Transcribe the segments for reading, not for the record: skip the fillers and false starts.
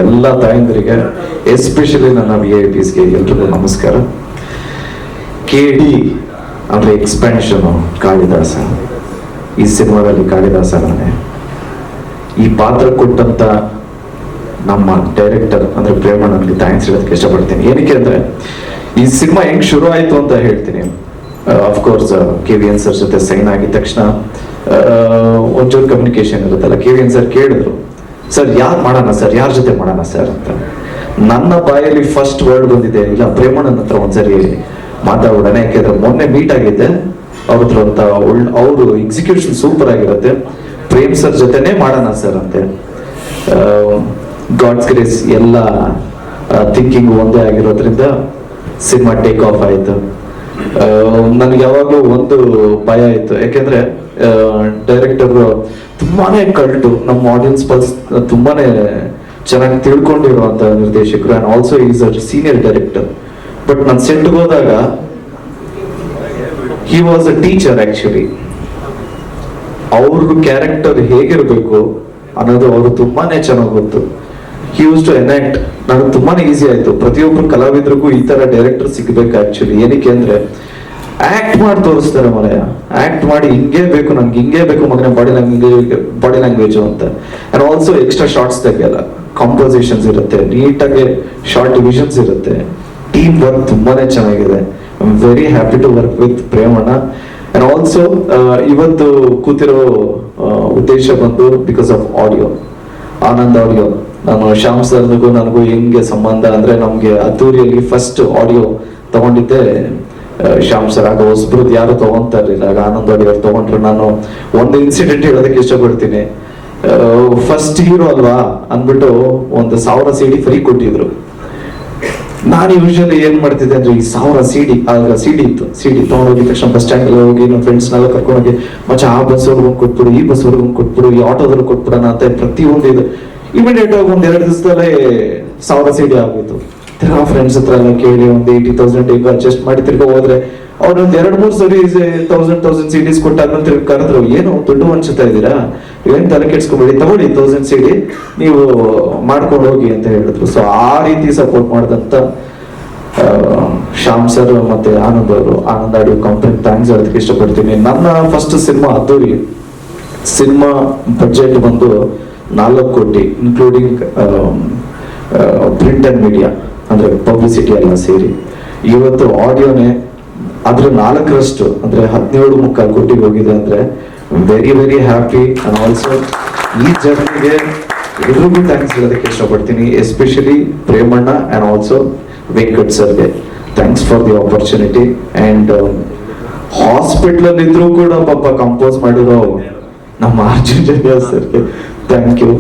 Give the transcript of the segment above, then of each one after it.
ಎಲ್ಲ ತಾಯಂದರಿಗೆ ಎಸ್ಪೆಷಲಿ ನನ್ನ VIP ಗೆ ಎಲ್ರಿಗೂ ನಮಸ್ಕಾರ. KD ಅಂದ್ರೆ ಎಕ್ಸ್ಪ್ಯಾನ್ಷನ್ ಕಾಳಿದಾಸ. ಈ ಸಿನಿಮಾದಲ್ಲಿ ಕಾಳಿದಾಸ ನಾನೇ. ಈ ಪಾತ್ರ ಕೊಟ್ಟಂತ ನಮ್ಮ ಡೈರೆಕ್ಟರ್ ಅಂದ್ರೆ ಪ್ರೇಮಣ್ಣನಿಗೆ ಥ್ಯಾಂಕ್ಸ್ ಹೇಳೋದಕ್ಕೆ ಇಷ್ಟಪಡ್ತೀನಿ. ಏನಕ್ಕೆ ಅಂದ್ರೆ ಈ ಸಿನಿಮಾ ಹೆಂಗ್ ಶುರು ಆಯ್ತು ಅಂತ ಹೇಳ್ತೀನಿ. ಅಫ್ಕೋರ್ಸ್ KVN ಸರ್ ಜೊತೆ ಸೈನ್ ಆಗಿದ ತಕ್ಷಣ ಒಂಚೂರು ಕಮ್ಯುನಿಕೇಶನ್ ಇರುತ್ತಲ್ಲ. KVN ಸರ್ ಕೇಳಿದ್ರು, ಸರ್ ಯಾರು ಮಾಡೋಣ ಸರ್, ಯಾರ ಜೊತೆ ಮಾಡೋಣ ಸರ್ ಅಂತ. ನನ್ನ ಬಾಯಲ್ಲಿ ಫಸ್ಟ್ ವರ್ಡ್ ಬಂದಿದೆ, ಇಲ್ಲ ಪ್ರೇಮಣ್ಣನ ಹತ್ರ ಒಂದ್ಸರಿ ಮಾತಾಡೋಣ. ಯಾಕೆಂದ್ರೆ ಮೊನ್ನೆ ಮೀಟ್ ಆಗಿದ್ದೆ ಅವ್ರ ಹತ್ರ ಅಂತ. ಅವರು ಎಕ್ಸಿಕ್ಯೂಷನ್ ಸೂಪರ್ ಆಗಿರುತ್ತೆ, ಪ್ರೇಮ್ ಸರ್ ಜೊತೆನೆ ಮಾಡೋಣ ಸರ್ ಅಂತೆ. ಗಾಡ್ಸ್ ಗ್ರೇಸ್ ಎಲ್ಲ ಥಿಂಕಿಂಗ್ ಒಂದೇ ಆಗಿರೋದ್ರಿಂದ ಸಿನಿಮಾ ಟೇಕ್ ಆಫ್ ಆಯ್ತು. ನನ್ಗೆ ಯಾವಾಗ್ಲೂ ಒಂದು ಭಯ ಇತ್ತು, ಯಾಕೆಂದ್ರೆ ಡೈರೆಕ್ಟರ್ ತುಂಬಾನೇ ಕಲ್ಟು, ನಮ್ಮ ಆಡಿಯನ್ಸ್ ಪಲ್ಸ್ ತುಂಬಾನೇ ಚೆನ್ನಾಗಿ ತಿಳ್ಕೊಂಡಿರುವಂತ ನಿರ್ದೇಶಕರು. And also is a senior director. But ನಾನು ಸೆಟ್ಗೆ ಹೋದಾಗ he was a teacher actually. ಅವ್ರ ಕ್ಯಾರೆಕ್ಟರ್ ಹೇಗಿರ್ಬೇಕು ಅನ್ನೋದು ಅವರು ತುಂಬಾನೇ ಚೆನ್ನಾಗಿ ಗೊತ್ತು. He use to enact. ನನಗೆ ತುಂಬಾನೇ ಈಸಿ ಆಯ್ತು. ಪ್ರತಿಯೊಬ್ಬರು ಕಲಾವಿದ್ರಿಗೂ ಈ ತರ ಡೈರೆಕ್ಟರ್ ಸಿಗ್ಬೇಕು ಆಕ್ಚುಲಿ. ಏನಕ್ಕೆ ಅಂದ್ರೆ ಆಕ್ಟ್ ಮಾಡಿ ತೋರಿಸ್ತಾರೆ ಮನೆಯ, ಆಕ್ಟ್ ಮಾಡಿ ಹಿಂಗೇ ಬೇಕು, ನನ್ಗೆ ಹಿಂಗೇ ಬೇಕು ಮಗನ ಬಾಡಿ ಲ್ಯಾಂಗ್ವೇಜ್ ಅಂತ. ಅಂಡ್ ಆಲ್ಸೋ ಎಕ್ಸ್ಟ್ರಾ ಶಾರ್ಟ್ಸ್ ತೆಗೆಯಲ್ಲ, ಕಾಂಪೋಸಿಷನ್ಸ್ ಇರುತ್ತೆ, ನೀಟಾಗಿ ಶಾರ್ಟ್ ಡಿವಿಷನ್ಸ್ ಇರುತ್ತೆ. ಟೀಮ್ ವರ್ಕ್ ತುಂಬಾನೇ ಚೆನ್ನಾಗಿದೆ. I am very happy to work with Premanna. And also ಇವತ್ತು ಕೂತಿರೋ ಉದ್ದೇಶ ಬಂದು because of audio, Anand audio. ನಾನು ಶ್ಯಾಮ್ ಸರ್ನಿಗೂ ನನಗೂ ಹೆಂಗೆ ಸಂಬಂಧ ಅಂದ್ರೆ, ನಮ್ಗೆ ಅದ್ದೂರಿಯಲ್ಲಿ ಫಸ್ಟ್ ಆಡಿಯೋ ತಗೊಂಡಿದ್ದೆ ಶ್ಯಾಮ್ ಸರ್. ಆಗ ಹೊಸಬ್ರದ್ದು ಯಾರು ತಗೊಂತಾ ಇರ್ಲಿಲ್ಲ, ಆಗ ಆನಂದ್ ಆಡಿಯೋ ತಗೊಂಡ್ರು. ನಾನು ಒಂದು ಇನ್ಸಿಡೆಂಟ್ ಹೇಳೋದಕ್ಕೆ ಇಷ್ಟಪಡ್ತೀನಿ. ಫಸ್ಟ್ ಹೀರೋ ಅಲ್ವಾ ಅಂದ್ಬಿಟ್ಟು 1000 CD ಫ್ರೀ ಕೊಟ್ಟಿದ್ರು. ನಾನು ಯೂಶಲಿ ಏನ್ ಮಾಡ್ತಿದ್ದೆ ಅಂದ್ರೆ, ಈ 1000 CD ಆಗ CD ಇತ್ತು, CD ತಗೊಂಡೋಗಿದ ತಕ್ಷಣ ಬಸ್ ಸ್ಟ್ಯಾಂಡ್ ಎಲ್ಲ ಹೋಗಿ ನಮ್ಮ ಫ್ರೆಂಡ್ಸ್ನೆಲ್ಲ ಕರ್ಕೊಂಡೋಗಿ, ಮಚ್ಚ ಆ ಬಸ್ ವರ್ಗು ಕೊಟ್ಬಿಡು, ಈ ಬಸ್ ವರ್ಗು ಕೊಟ್ಬಿಡು, ಈ ಆಟೋದಲ್ಲಿ ಕೊಟ್ಬಿಡೋಣ ಅಂತ ಪ್ರತಿಯೊಂದು ಇದು. ಇಮಿಡಿಯೇಟ್ ಆಗಿ 1-2 ದಿವಸದಲ್ಲೇ 1000 CD ಆಗೋಯ್ತು. ತಿರ್ಗಾ ಫ್ರೆಂಡ್ಸ್ ಹತ್ರ ಎಲ್ಲ ಕೇಳಿ 80,000 ಈಗ ಅಡ್ಜಸ್ಟ್ ಮಾಡಿ ತಿರ್ಗಾ ಹೋದ್ರೆ ಅವ್ರು 2-3 ಸರಿ 1000 CDs ಕೊಟ್ಟಾದ್ಮೇಲೆ ತಿರ್ಗಿ ಕರೆದ್ರು, ಏನು ದುಡ್ಡು ಹಂಚುತ್ತಾ ಇದ್ದೀರಾ, ಏನ್ ತಲೆ ಕೆಡ್ಸ್ಕೊಬೇಡಿ, ತಗೊಳ್ಳಿ 1000 CD ನೀವು ಮಾಡ್ಕೊಂಡು ಹೋಗಿ ಅಂತ ಹೇಳಿದ್ರು. ಸೊ ಆ ರೀತಿ ಸಪೋರ್ಟ್ ಮಾಡಿದಂತ ಶ್ಯಾಮ್ ಸರ್ ಮತ್ತೆ ಆನಂದ್ ಅವರು, ಆನಂದ್ ಆಡಿಯೋ ಕಂಪನಿ ಥ್ಯಾಂಕ್ಸ್ ಹೇಳೋದಕ್ಕೆ ಇಷ್ಟಪಡ್ತೀನಿ. ನನ್ನ ಫಸ್ಟ್ ಸಿನಿಮಾ ಅದ್ದೂರಿ. ಸಿನಿಮಾ ಬಜೆಟ್ ಬಂದು 4 ಕೋಟಿ ಇನ್ಕ್ಲೂಡಿಂಗ್ ಪ್ರಿಂಟ್ ಅಂಡ್ ಮೀಡಿಯಾ ಅಂದ್ರೆ ಪಬ್ಲಿಸಿಟಿ ಎಲ್ಲ ಸೇರಿ. ಇವತ್ತು ಆಡಿಯೋನೇ ಅದ್ರ 4ರಷ್ಟು ಅಂದ್ರೆ 17.25 ಕೋಟಿಗೆ ಹೋಗಿದೆ ಅಂದ್ರೆ very very happy. And also ಈ ಜರ್ನಿಗೆ ಎಲ್ರಿಗೂ ಥ್ಯಾಂಕ್ಸ್ ಹೇಳೋದಕ್ಕೆ ಇಷ್ಟಪಡ್ತೀನಿ, especially Premanna and also Venkat ಸರ್ಗೆ thanks for the opportunity. And hospital ಅಲ್ಲಿ ಇದ್ರೂ ಕೂಡ ಪಾಪ ಕಂಪೋಸ್ ಮಾಡಿರೋ ನಮ್ಮ ಅರ್ಜುನ್ ಜನ್ಯ ಸರ್ಗೆ ಥ್ಯಾಂಕ್ ಯು.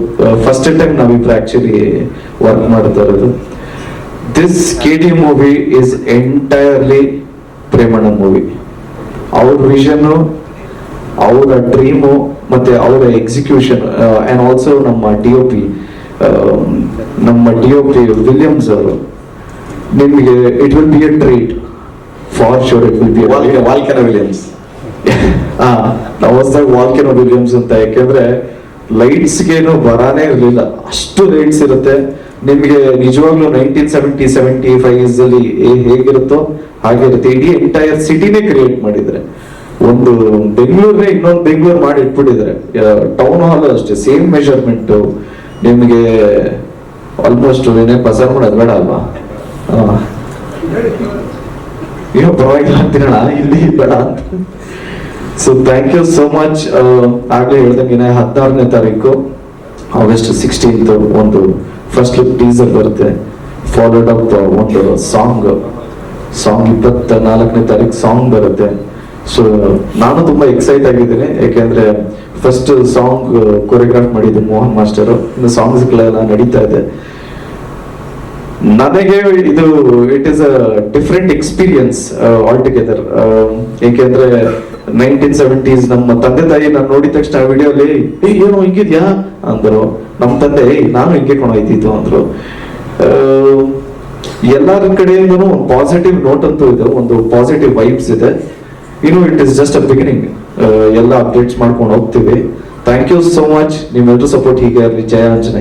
ಫಸ್ಟ್ ಟೈಮ್ ನಾವಿಬ್ರು ಆಕ್ಚುಲಿ ವರ್ಕ್ ಮಾಡ್ತಾ ಇರೋದು. This KD movie is entirely Premanna movie. ಅವ್ರ ವಿಷನ್, ಅವರ ಡ್ರೀಮು ಮತ್ತೆ ಅವರ ಎಕ್ಸಿಕ್ಯೂಷನ್. ಅಂಡ್ ಆಲ್ಸೋ ನಮ್ಮ DOP ವಿಲಿಯಮ್ಸ್ ಅವರು. ನಿಮಗೆ it will be A treat for sure. It will be volcano Williams. Volcano Williams ಅಂತ. ಯಾಕೆಂದ್ರೆ ಲೈಟ್ಸ್ಗೇನು ಬರಾನೇ ಇರಲಿಲ್ಲ, ಅಷ್ಟು ಲೈಟ್ಸ್ ಇರುತ್ತೆ. ನಿಮಗೆ ನಿಜವಾಗ್ಲೂ 1970-75 ಅಲ್ಲಿ ಹೇಗಿರುತ್ತೋ ಹಾಗೆ ಇರುತ್ತೆ. ಇಡೀ ಎಂಟೈರ್ ಸಿಟಿನೇ ಕ್ರಿಯೇಟ್ ಮಾಡಿದ್ರೆ, ಒಂದು ಬೆಂಗಳೂರೇ ಇನ್ನೊಂದು ಬೆಂಗಳೂರು ಮಾಡಿ ಇಟ್ಬಿಟ್ಟಿದ್ದಾರೆ. ಟೌನ್ ಹಾಲ್ ಅಷ್ಟೇ ಸೇಮ್ ಮೆಜರ್ಮೆಂಟ್. ನಿಮಗೆ ಆಲ್ಮೋಸ್ಟ್ ಏನೇ ಬಜಾರ್ ಮಾಡೋದು ಬೇಡ ಅಲ್ವಾ, ಏನೋ ಪರವಾಗಿಲ್ಲ ಅಂತೀರಣ, ಇಲ್ಲಿ ಬೇಡ ಅಂತ. So thank you so much. ಆಗ್ಲೇ ಹೇಳ್ದಂಗೆ 16ನೇ ತಾರೀಕು August 16th ಒಂದು ಫಸ್ಟ್ ಲುಕ್ ಟೀಸರ್ ಬರುತ್ತೆ, ಫಾಲೋಡ್ ಅಪ್ ಒಂದು ಸಾಂಗ್ 24ನೇ ತಾರೀಕು ಸಾಂಗ್ ಬರುತ್ತೆ. ಸೊ ನಾನು ತುಂಬಾ ಎಕ್ಸೈಟ್ ಆಗಿದ್ದೀನಿ, ಯಾಕೆಂದ್ರೆ ಫಸ್ಟ್ ಸಾಂಗ್ ಕೊರಿಯೋಗ್ರಾಫ್ ಮಾಡಿದ್ದು ಮೋಹನ್ ಮಾಸ್ಟರ್. ಇನ್ನು ಸಾಂಗ್ಸ್ ಗಳೆಲ್ಲ ನಡೀತಾ ಇದೆ. ನನಗೆ ಇದು it is a different experience all together. ಏಕೆಂದ್ರೆ 1970s ನಮ್ಮ ತಂದೆ ತಾಯಿ ನಾನು ನೋಡಿದ ತಕ್ಷಣ ವಿಡಿಯೋಲಿ ಏನೋ ಹಿಂಗಿದ್ಯಾ ಅಂದ್ರು. ನಮ್ಮ ತಂದೆ ನಾನು ಹಿಂಗೆ ಕೊಂಡೋಯ್ತಿತ್ತು ಅಂದ್ರು. ಎಲ್ಲರ ಕಡೆಯಿಂದನೂ ಒಂದು ಪಾಸಿಟಿವ್ ನೋಟ್ ಅಂತೂ ಇದೆ, ಒಂದು ಪಾಸಿಟಿವ್ ವೈಬ್ಸ್ ಇದೆ. It is just a beginning. ಎಲ್ಲ ಅಪ್ಡೇಟ್ಸ್ ಮಾಡ್ಕೊಂಡು ಹೋಗ್ತೀವಿ. Thank you so much. ನಿಮ್ಮೆಲ್ಲರೂ ಸಪೋರ್ಟ್ ಹೀಗೆ ಇರಲಿ. ಜಯ ಆಂಜನೇಯ.